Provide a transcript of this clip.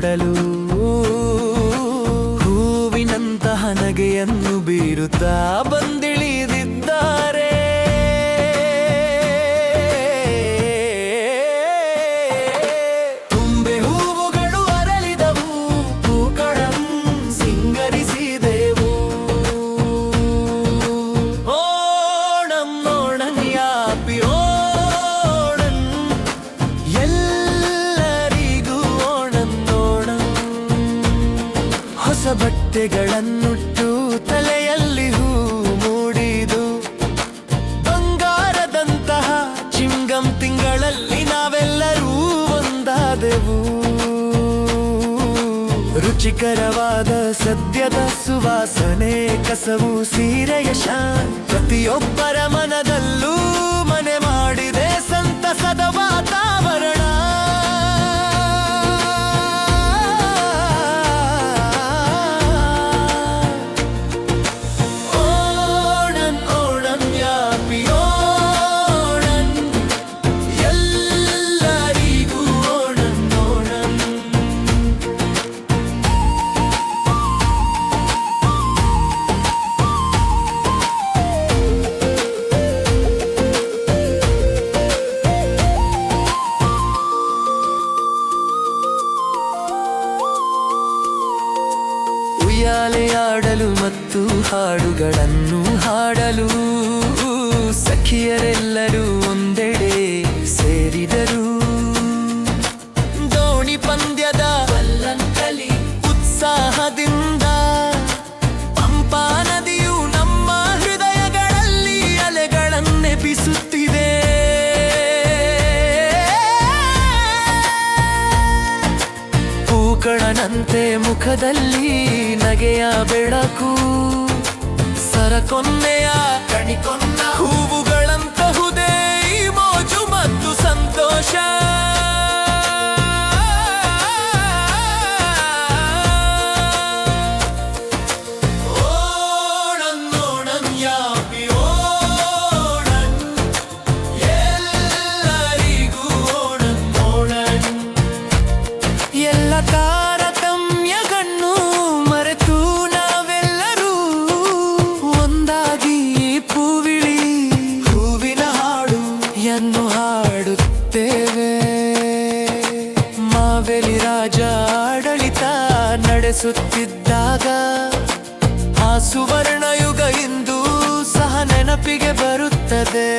ನೋಡಲು ಹೂವಿನಂತಹ ನಗೆಯನ್ನು ಬೀರುತ್ತಾ ಬಂದಿಳಿದಿದ್ದಾರೆ. ತುಂಬೆ ಹೂವುಗಳು ಅರಳಿದವು, പൂക്കളം ಸಿಂಗರಿಸಿದೆವು. ಓಣಂ ಓಣಂ ಯಾಪಿ ಓಣಂ, ಎಲ್ಲರಿಗೂ ಓಣಂ ಓಣಂ. ಹೊಸ ಬಟ್ಟೆಗಳನ್ನುಟ್ಟು ತಲೆಯಲ್ಲಿ ಹೂ ಮೂಡಿದು, ಬಂಗಾರದಂತಹ ಚಿಂಗಂ ತಿಂಗಳಲ್ಲಿ ನಾವೆಲ್ಲರೂ ಒಂದಾದೆವು. ರುಚಿಕರವಾದ ಸದ್ಯದ ಸುವಾಸನೆ, ಕಸವು ಸೀರೆಯ ಶಾನ್, ಪ್ರತಿಯೊಬ್ಬರ ಮನದಲ್ಲೂ ಮನೆ ಮಾಡಿದೆ ಸಂತಸದ ವಾತಾವರಣ. ಓಣಂ ಓಣಂ ಯಾಪಿ ಓಣಂ, ಎಲ್ಲರಿಗೂ ಓಣಂ ಓಣಂ. ಉಯ್ಯಾಲೆಯಾಡಲು ಮತ್ತು ಹಾಡುಗಳನ್ನು ಹಾಡಲು ಸಖಿಯರೆಲ್ಲರೂ ಒಂದೆಡೆ ಸೇರಿದರು. ದೋಣಿ ಪಂದ್ಯದ ಬಲ್ಲಂಕಲಿ ಉತ್ಸಾಹದಿಂದ ಪಂಪಾ ನದಿಯು ನಮ್ಮ ಹೃದಯಗಳಲ್ಲಿ ಅಲೆಗಳನ್ನೆಬ್ಬಿಸುತ್ತಿದೆ. പൂക്കളನಂತೆ ಮುಖದಲ್ಲಿ ನಗೆಯ ಬೆಳಕು, ಸರಕೊನ್ನೆಯ ಕಣಿಕೊನ್ನ ಹೂವುಗಳಂತಹುದೇ ಈ ಮೋಜು ಮತ್ತು ಸಂತೋಷ. ಓಣಂ ಓಣಂ ಯಾಪಿ ಓಣಂ, ಎಲ್ಲರಿಗೂ ಓಣಂ ಓಣಂ. ಎಲ್ಲ ತಾರತಮ್ಯಗಳನ್ನು ಮರೆತು ನಾವೆಲ್ಲರೂ ಒಂದಾಗಿ ಪೂವಿಳಿ ಹೂವಿನ ಹಾಡು ಯನ್ನು ಹಾಡುತ್ತೇವೆ. ಮಾವೆಲಿ ರಾಜ ಆಡಳಿತ ನಡೆಸುತ್ತಿದ್ದಾಗ ಆ ಸುವರ್ಣ ಯುಗ ಇಂದು ಸಹ ನೆನಪಿಗೆ ಬರುತ್ತದೆ.